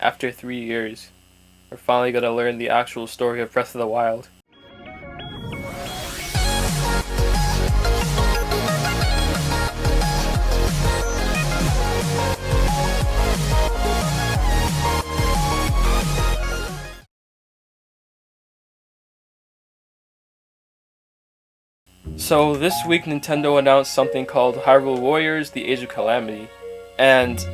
After 3 years, we're finally gonna learn the actual story of Breath of the Wild. So this week Nintendo announced something called Hyrule Warriors: The Age of Calamity, and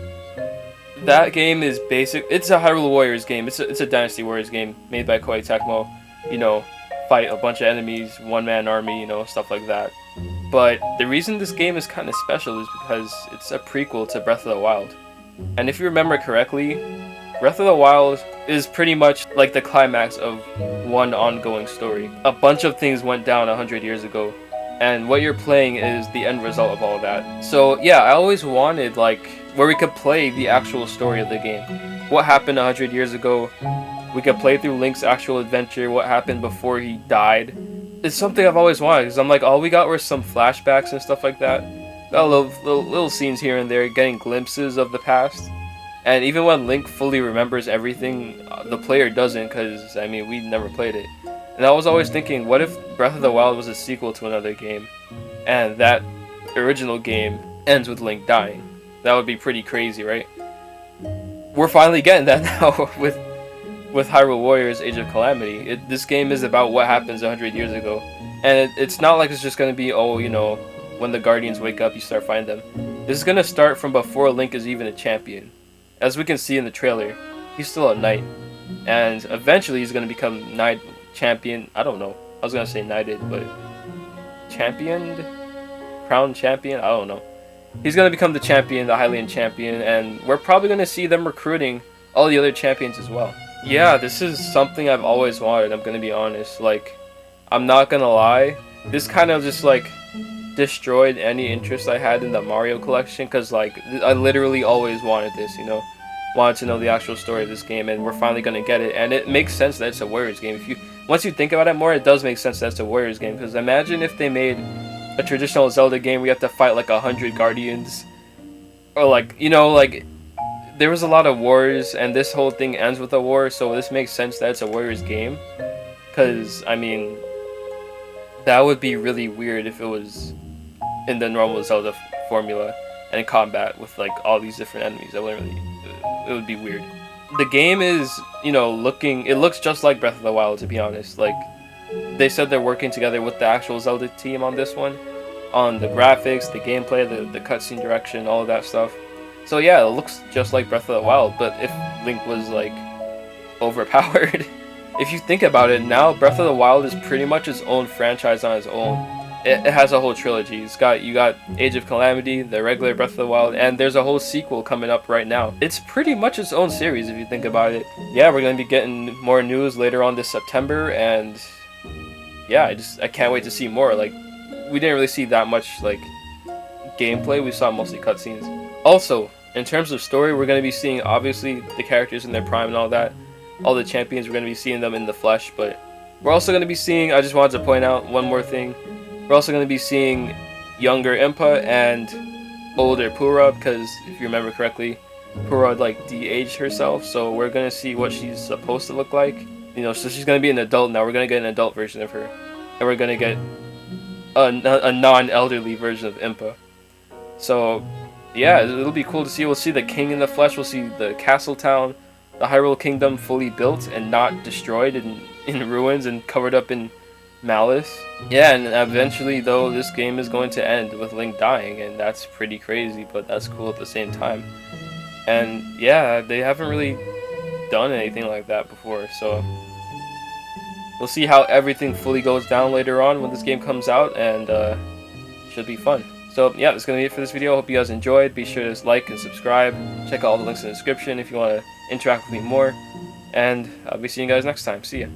that game is basic. It's a Hyrule Warriors game. It's a Dynasty Warriors game made by Koei Tecmo. You know, fight a bunch of enemies, one-man army, stuff like that. But the reason this game is kind of special is because it's a prequel to Breath of the Wild. And if you remember correctly, Breath of the Wild is pretty much like the climax of one ongoing story. A bunch of things went down 100 years ago, and what you're playing is the end result of all that. So yeah, I always wanted where we could play the actual story of the game. What happened 100 years ago? We could play through Link's actual adventure, what happened before he died. It's something I've always wanted, because I'm like, all we got were some flashbacks and stuff like that. Got little scenes here and there, getting glimpses of the past. And even when Link fully remembers everything, the player doesn't, because, I mean, we never played it. And I was always thinking, what if Breath of the Wild was a sequel to another game, and that original game ends with Link dying? That would be pretty crazy, right? We're finally getting that now with Hyrule Warriors: Age of Calamity. This game is about what happens 100 years ago. And it's not like it's just going to be, when the Guardians wake up, you start fighting them. This is going to start from before Link is even a champion. As we can see in the trailer, he's still a knight. And eventually he's going to become knight champion. I don't know. I was going to say knighted, but championed? Crown champion? I don't know. He's going to become the champion, the Hylian champion, and we're probably going to see them recruiting all the other champions as well. Yeah, this is something I've always wanted, I'm going to be honest. I'm not going to lie. This kind of just, destroyed any interest I had in the Mario collection, because, I literally always wanted this, Wanted to know the actual story of this game, and we're finally going to get it. And it makes sense that it's a Warriors game. Once you think about it more, it does make sense that it's a Warriors game, because imagine if they made a traditional Zelda game where you have to fight 100 Guardians, or there was a lot of wars, and this whole thing ends with a war, so this makes sense that it's a Warriors game. Because, I mean, that would be really weird if it was in the normal Zelda formula and in combat with all these different enemies. It would be weird. The game is, it looks just like Breath of the Wild, to be honest. They said they're working together with the actual Zelda team on this one, on the graphics, the gameplay, the cutscene direction, all of that stuff. So yeah, it looks just like Breath of the Wild, but if Link was overpowered. If you think about it, now Breath of the Wild is pretty much its own franchise on its own. It has a whole trilogy. You got Age of Calamity, the regular Breath of the Wild, and there's a whole sequel coming up right now. It's pretty much its own series if you think about it. Yeah, we're going to be getting more news later on this September, and yeah, I can't wait to see more. We didn't really see that much gameplay. We saw mostly cutscenes. Also, in terms of story, we're going to be seeing obviously the characters in their prime and all that. All the champions, we're going to be seeing them in the flesh, but we're also going to be seeing, I just wanted to point out one more thing. We're also going to be seeing younger Impa and older Purah, because if you remember correctly, Purah de-aged herself, so we're going to see what she's supposed to look like. So she's going to be an adult now. We're going to get an adult version of her, and we're going to get a non-elderly version of Impa. So yeah, it'll be cool to see. We'll see the king in the flesh. We'll see the castle town, the Hyrule Kingdom fully built and not destroyed and in ruins and covered up in malice. Yeah, and eventually though, this game is going to end with Link dying, and that's pretty crazy, but that's cool at the same time. And yeah, they haven't really done anything like that before, so we'll see how everything fully goes down later on when this game comes out, and should be fun. So yeah, that's going to be it for this video. Hope you guys enjoyed. Be sure to like and subscribe. Check out all the links in the description if you want to interact with me more. And I'll be seeing you guys next time. See ya.